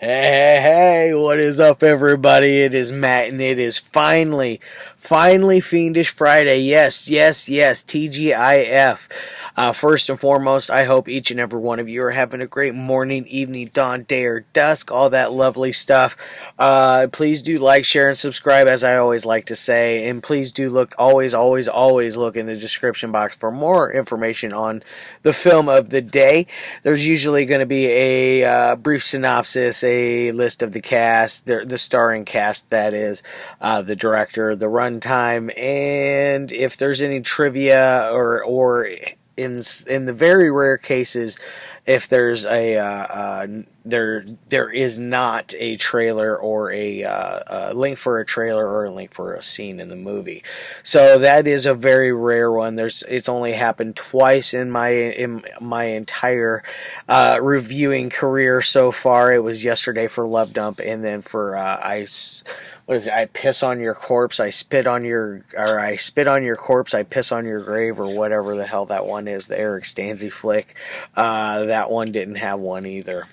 Hey, what is up, everybody? It is Matt, and it is finally Fiendish Friday. Yes, TGIF. First and foremost, I hope each and every one of you are having a great morning, evening, dawn, day, or dusk, all that lovely stuff. Please do like, share, and subscribe, as I always like to say, and please do always look in the description box for more information on the film of the day. There's usually going to be a brief synopsis, a list of the cast, the starring cast, that is, the director, the runtime, and if there's any trivia or in the very rare cases, if there's there is not a trailer or a link for a trailer or a link for a scene in the movie. So that is a very rare one. It's only happened twice in my entire reviewing career so far. It was yesterday for Love Dump, and then for I piss on your corpse, I spit on your corpse, I piss on your grave, or whatever the hell that one is, the Eric Stanzi flick. That one didn't have one either.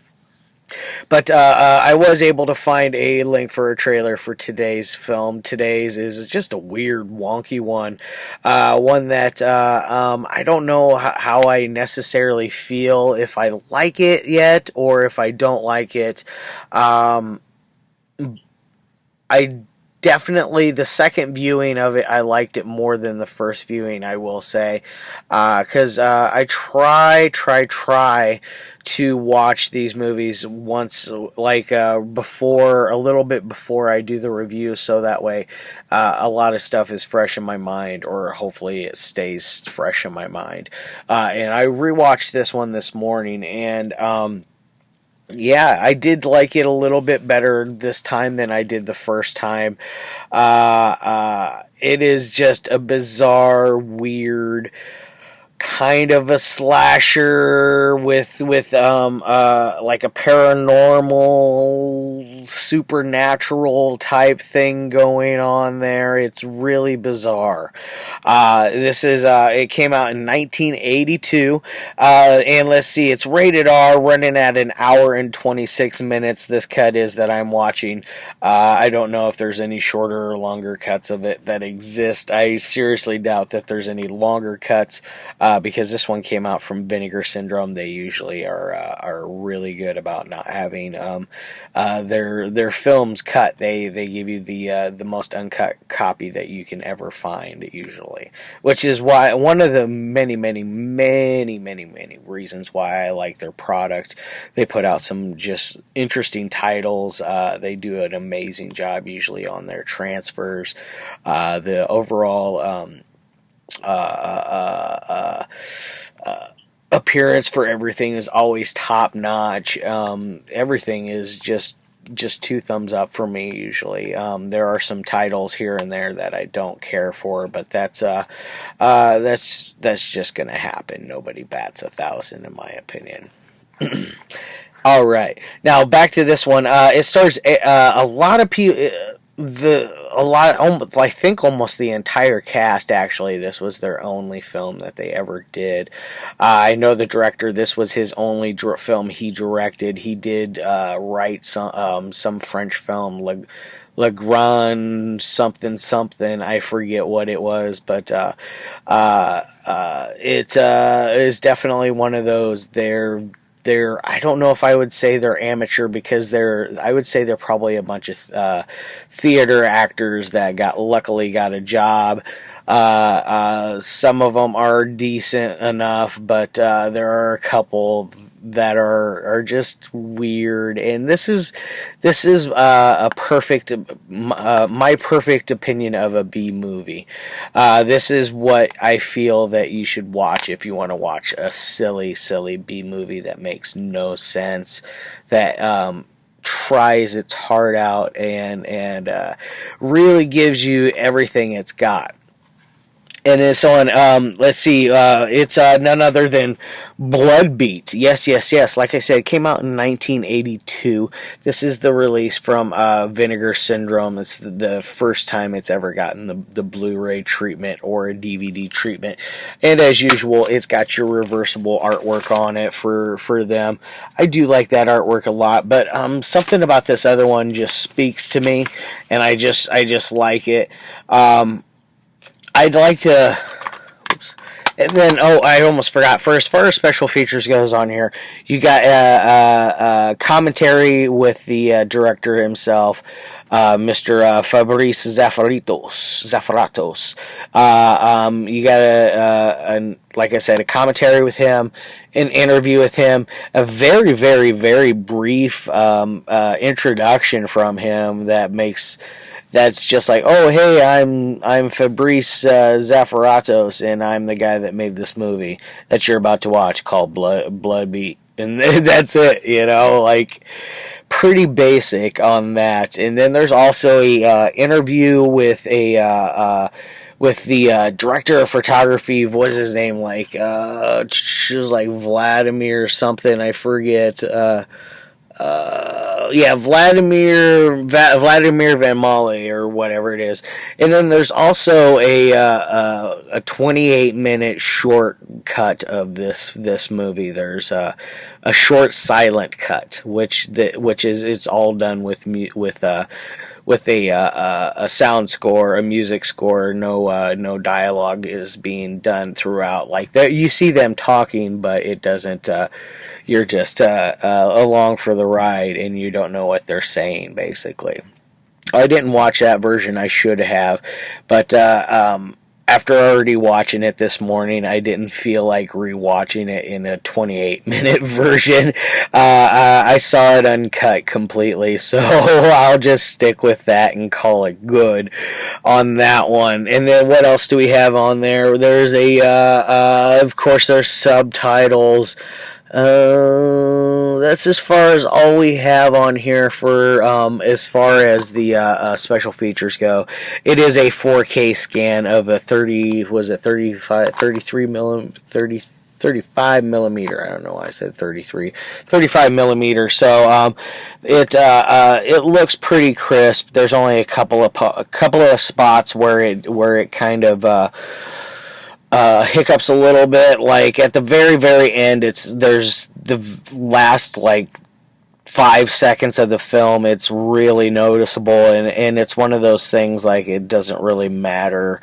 But I was able to find a link for a trailer for today's film. Today's is just a weird, wonky one. One that I don't know how I necessarily feel, if I like it yet or if I don't like it. I definitely, the second viewing of it, I liked it more than the first viewing, I will say, because I try to watch these movies once, like before, a little bit before I do the review, so that way a lot of stuff is fresh in my mind, or hopefully it stays fresh in my mind. And I rewatched this one this morning, and yeah, I did like it a little bit better this time than I did the first time. It is just a bizarre, weird, kind of a slasher with like a paranormal, supernatural type thing going on there. It's really bizarre. It came out in 1982, and let's see, it's rated R, running at an hour and 26 minutes. This cut is that I'm watching. I don't know if there's any shorter or longer cuts of it that exist. I seriously doubt that there's any longer cuts. Because this one came out from Vinegar Syndrome. They usually are really good about not having their films cut. They give you the most uncut copy that you can ever find, usually, which is why one of the many reasons why I like their product. They put out some just interesting titles. They do an amazing job usually on their transfers. The overall appearance for everything is always top notch. Everything is just two thumbs up for me usually. There are some titles here and there that I don't care for, but that's just gonna happen. Nobody bats 1,000 in my opinion. All right, now back to this one. It stars a lot of people. I think almost the entire cast, actually. This was their only film that they ever did. I know the director, this was his only film he directed. He did write some French film, Le Grand something. I forget what it was, but it is definitely one of those. I don't know if I would say they're amateur, because I would say they're probably a bunch of theater actors that luckily got a job. Some of them are decent enough, but there are a couple that are just weird, and this is a perfect my perfect opinion of a B movie. This is what I feel that you should watch if you want to watch a silly B movie that makes no sense, that tries its heart out and really gives you everything it's got. And it's on, let's see, it's none other than Bloodbeat. Yes, yes, yes. Like I said, it came out in 1982. This is the release from Vinegar Syndrome. It's the first time it's ever gotten the Blu-ray treatment or a DVD treatment. And as usual, it's got your reversible artwork on it for them. I do like that artwork a lot, but something about this other one just speaks to me, and I just like it. I'd like to. Oops. And then, I almost forgot. First, as far as special features goes on here, you got a commentary with the director himself, Mr. Fabrice-Ange Zaphiratos. You got like I said, a commentary with him, an interview with him, a very, very, very brief introduction from him that's just like, oh, hey, I'm Fabrice Zaphiratos, and I'm the guy that made this movie that you're about to watch called Bloodbeat. And that's it, like, pretty basic on that. And then there's also a interview with the director of photography. What's his name? Like, she was like Vladimir something, I forget. Vladimir Van Mali or whatever it is. And then there's also a 28-minute short cut of this movie. There's a short silent cut, which is it's all done with a sound score, a music score. No dialogue is being done throughout. Like you see them talking, but it doesn't. You're just along for the ride, and you don't know what they're saying, basically. I didn't watch that version. I should have, but after already watching it this morning, I didn't feel like rewatching it in a 28-minute version. I saw it uncut completely, so I'll just stick with that and call it good on that one. And then what else do we have on there? There's of course, there's subtitles. That's as far as all we have on here for as far as the special features go. It is a 4K scan of a 35 millimeter. I don't know why I said 35 millimeter. So it looks pretty crisp. There's only a couple of spots where it kind of hiccups a little bit. Like at the very, very end, there's the last like 5 seconds of the film. It's really noticeable, and it's one of those things like it doesn't really matter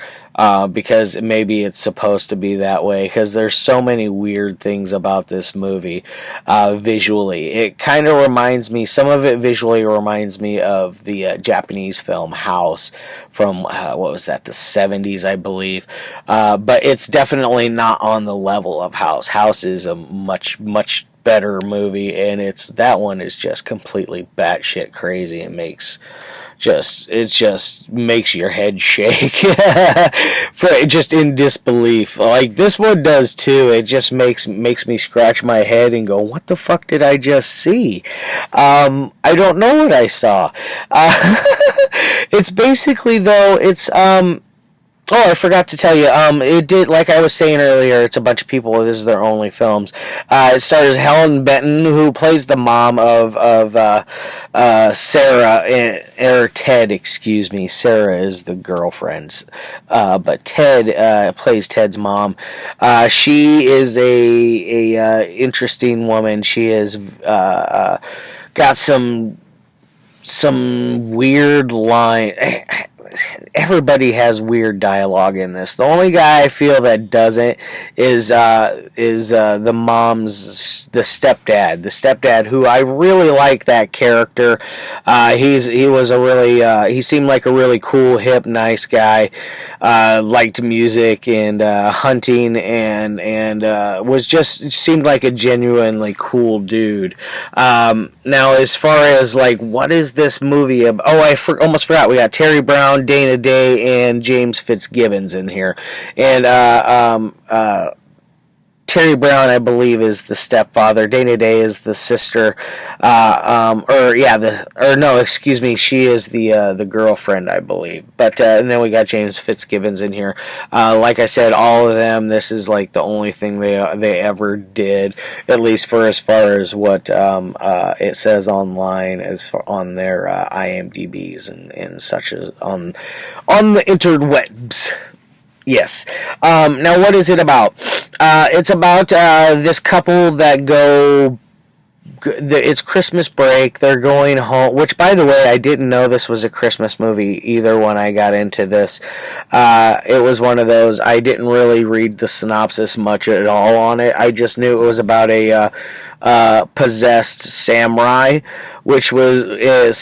because maybe it's supposed to be that way, because there's so many weird things about this movie visually. It kind of reminds me, some of it visually reminds me of the Japanese film House from what was that, the 70s, I believe, but it's definitely not on the level of House. House is a much better movie, and that one is just completely batshit crazy. It just makes your head shake just in disbelief. Like this one does too. It just makes me scratch my head and go, what the fuck did I just see? I don't know what I saw. It's basically, though, it's oh, I forgot to tell you, it did, like I was saying earlier, it's a bunch of people, this is their only films. It stars Helen Benton, who plays the mom of Sarah, or Ted, excuse me. Sarah is the girlfriend, but Ted plays Ted's mom. She is a interesting woman. She has got some weird line. Everybody has weird dialogue in this. The only guy I feel that doesn't is the mom's the stepdad who I really like that character. He seemed like a really cool, hip, nice guy. Liked music and hunting and seemed like a genuinely cool dude. Now, as far as like what is this movie about? Oh, I almost forgot. We got Terry Brown, Dana Day, and James Fitzgibbons in here. And Terry Brown, I believe, is the stepfather. Dana Day is the sister. Excuse me, she is the girlfriend, I believe. But and then we got James Fitzgibbons in here. Like I said, all of them. This is like the only thing they ever did, at least for as far as what it says online, as for on their IMDb's and such as on the interwebs. Yes. Now, what is it about? It's about this couple that go. It's Christmas break. They're going home. Which, by the way, I didn't know this was a Christmas movie either when I got into this. It was one of those. I didn't really read the synopsis much at all on it. I just knew it was about a possessed samurai, which was a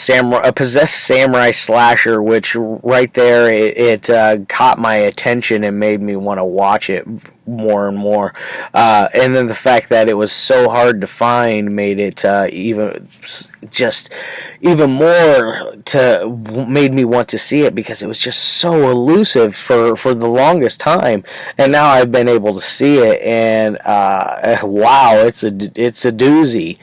possessed samurai slasher, which right there it caught my attention and made me want to watch it more and more. And then the fact that it was so hard to find made it even more made me want to see it, because it was just so elusive for the longest time. And now I've been able to see it, and wow, it's a doozy.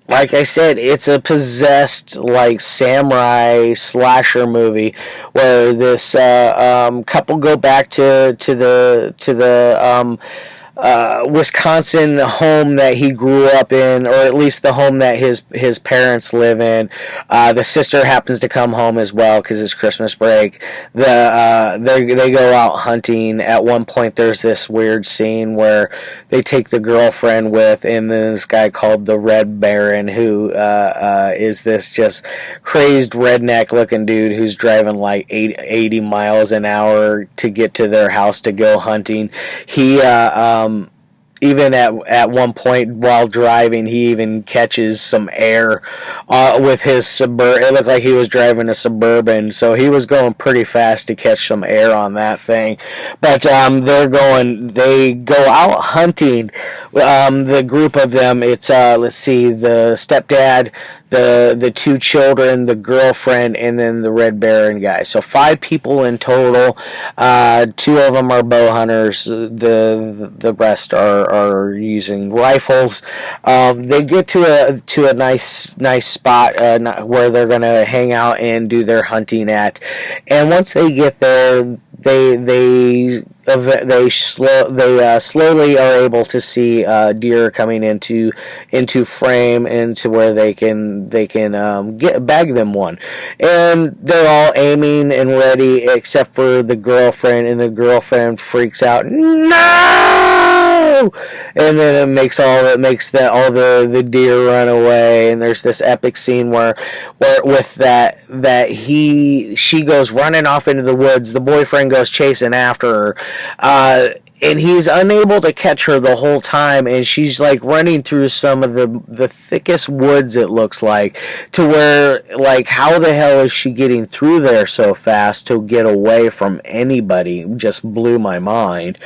Like I said, it's a possessed, like, samurai slasher movie where this couple go back to the Wisconsin home that he grew up in, or at least the home that his parents live in. The sister happens to come home as well because it's Christmas break. They go out hunting. At one point, there's this weird scene where they take the girlfriend with, and then this guy called the Red Baron, who is this just crazed redneck-looking dude who's driving like 80 miles an hour to get to their house to go hunting. He even at one point while driving, he even catches some air with his Suburban. It looked like he was driving a Suburban, so he was going pretty fast to catch some air on that thing. But they go out hunting. The group of them, it's let's see, the stepdad, the two children, the girlfriend, and then the Red Baron guy. So 5 people in total. 2 of them are bow hunters. The rest are using rifles. They get to a nice spot where they're gonna hang out and do their hunting at. And once they get there, they slowly are able to see deer coming into frame, into where they can bag them one, and they're all aiming and ready except for the girlfriend, and the girlfriend freaks out, no, and then it makes all the deer run away. And there's this epic scene where with that she goes running off into the woods. The boyfriend goes chasing after her, and he's unable to catch her the whole time, and she's like running through some of the thickest woods, it looks like, to where, like, how the hell is she getting through there so fast to get away from anybody? Just blew my mind.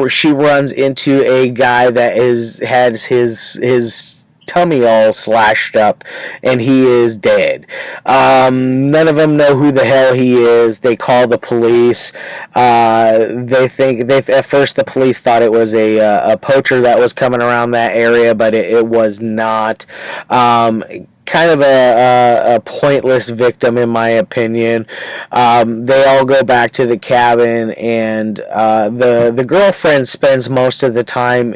She runs into a guy that has his tummy all slashed up, and he is dead. None of them know who the hell he is. They call the police. At first the police thought it was a poacher that was coming around that area, but it was not. Kind of a pointless victim, in my opinion. They all go back to the cabin, and the girlfriend spends most of the time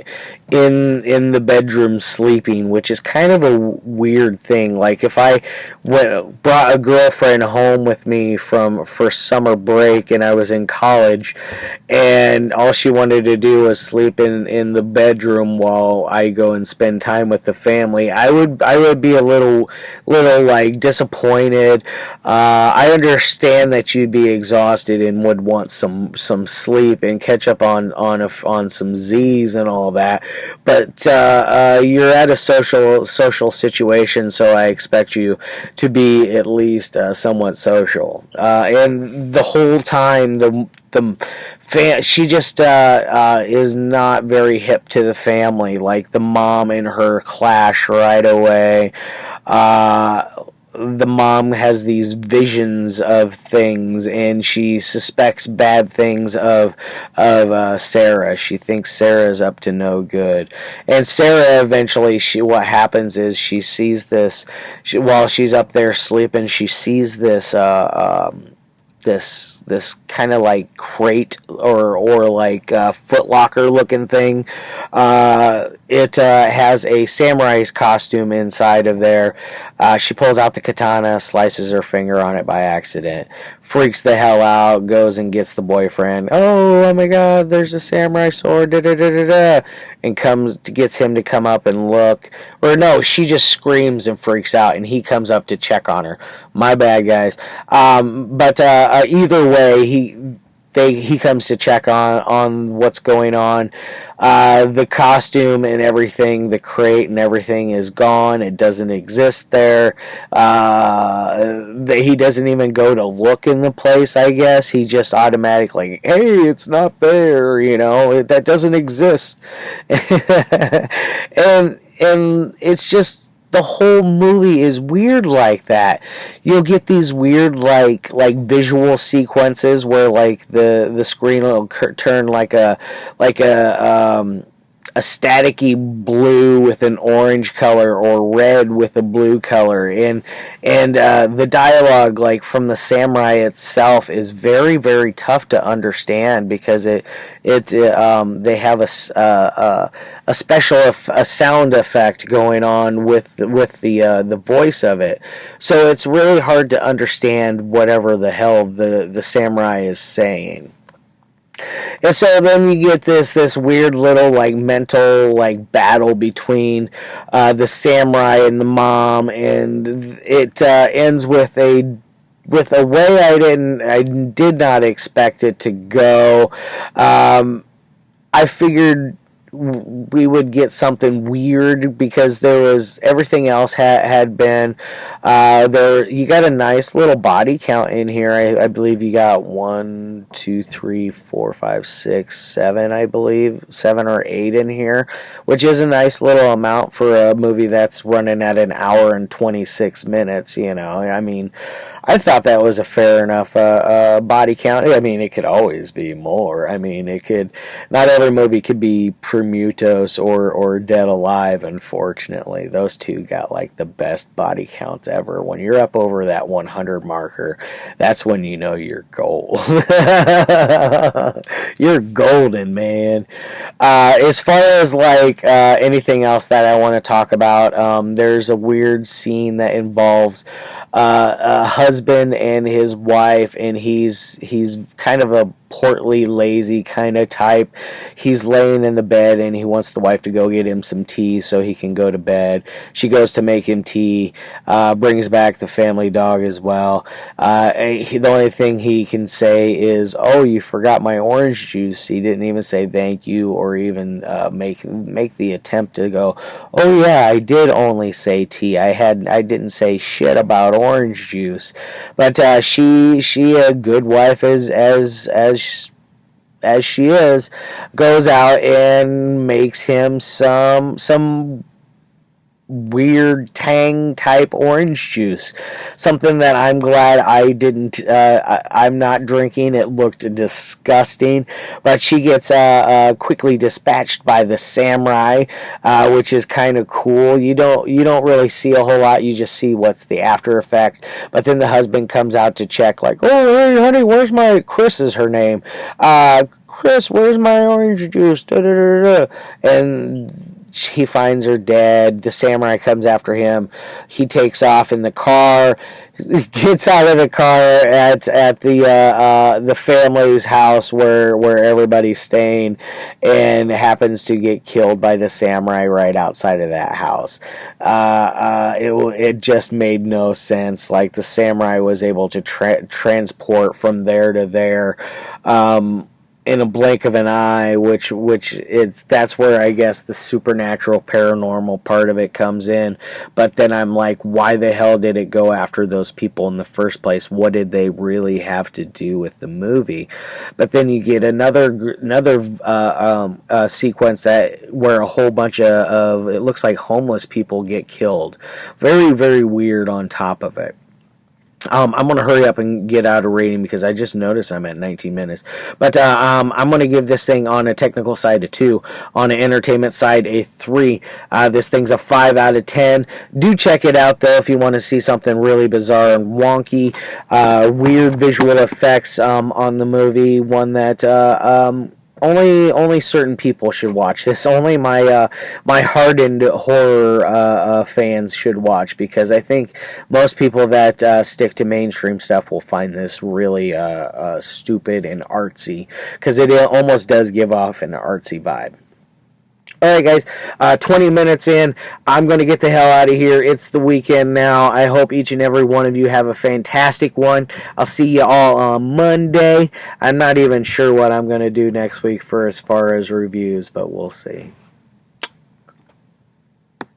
in the bedroom sleeping, which is kind of a weird thing. Like, if I brought a girlfriend home with me for summer break and I was in college, and all she wanted to do was sleep in the bedroom while I go and spend time with the family, I would be a little like disappointed. I understand that you'd be exhausted and would want some sleep and catch up on some Z's and all that. But you're at a social situation, so I expect you to be at least somewhat social. And the whole time, she just is not very hip to the family. Like, the mom and her clash right away. the mom has these visions of things, and she suspects bad things of Sarah. She thinks Sarah's up to no good, and Sarah eventually, what happens is she sees this while she's up there sleeping. She sees this kind of like crate or like Foot Locker looking thing. It has a samurai's costume inside of there. She pulls out the katana, slices her finger on it by accident, freaks the hell out, goes and gets the boyfriend. Oh my God, there's a samurai sword, da da da da da, and gets him to come up and look. Or no, she just screams and freaks out, and he comes up to check on her. My bad, guys. But either way, he comes to check on what's going on. The costume and everything, the crate and everything is gone. It doesn't exist there. He doesn't even go to look in the place, I guess. He just automatically, hey, it's not there, that doesn't exist. and it's just, the whole movie is weird like that. You'll get these weird like visual sequences where like the screen will turn like a staticky blue with an orange color or red with a blue color, and the dialogue like from the samurai itself is very, very tough to understand because they have a special sound effect going on with the voice of it, so it's really hard to understand whatever the hell the samurai is saying. And so then you get this weird little like mental like battle between the samurai and the mom, and it ends with a way I did not expect it to go. I figured we would get something weird because there was everything else had been there. You got a nice little body count in here. I believe you got 1, 2, 3, 4, 5, 6, 7. I believe 7 or 8 in here, which is a nice little amount for a movie that's running at an hour and 26 minutes. I mean, I thought that was a fair enough body count. I mean, it could always be more. I mean, not every movie could be Prometheus or Dead Alive, unfortunately. Those two got like the best body counts ever. When you're up over that 100 marker, that's when you know you're gold. You're golden, man. As far as like anything else that I want to talk about, there's a weird scene that involves a husband and his wife, and he's kind of a portly, lazy kind of type. He's laying in the bed and he wants the wife to go get him some tea so he can go to bed. She goes to make him tea, brings back the family dog as well. The only thing he can say is, "Oh, you forgot my orange juice." He didn't even say thank you or even make the attempt to go, "Oh yeah, I did only say tea. I didn't say shit about orange juice." But she a good wife as she is, goes out and makes him some weird tang type orange juice, something that I'm glad I didn't I'm not drinking. It looked disgusting, but she gets quickly dispatched by the samurai, which is kind of cool. You don't really see a whole lot. You just see what's the after effect. But then the husband comes out to check, like, "Oh hey honey, where's my Chris is her name, Chris, where's my orange juice?" Da, da, da, da. And he finds her dead. The samurai comes after him. He takes off in the car, gets out of the car at the family's house where everybody's staying, and happens to get killed by the samurai right outside of that house. It just made no sense. Like, the samurai was able to transport from there to there. in a blink of an eye, which that's where I guess the supernatural paranormal part of it comes in. But then I'm like, why the hell did it go after those people in the first place? What did they really have to do with the movie? But then you get another sequence that where a whole bunch of it looks like homeless people get killed. Very, very weird on top of it. I'm going to hurry up and get out a rating because I just noticed I'm at 19 minutes. But I'm going to give this thing on a technical side a 2, on an entertainment side a 3. This thing's a 5 out of 10. Do check it out, though, if you want to see something really bizarre and wonky, weird visual effects on the movie. One that only certain people should watch this. Only my hardened horror fans should watch, because I think most people that stick to mainstream stuff will find this really stupid and artsy, because it almost does give off an artsy vibe. Alright guys, 20 minutes in, I'm going to get the hell out of here. It's the weekend now. I hope each and every one of you have a fantastic one. I'll see you all on Monday. I'm not even sure what I'm going to do next week for as far as reviews, but we'll see.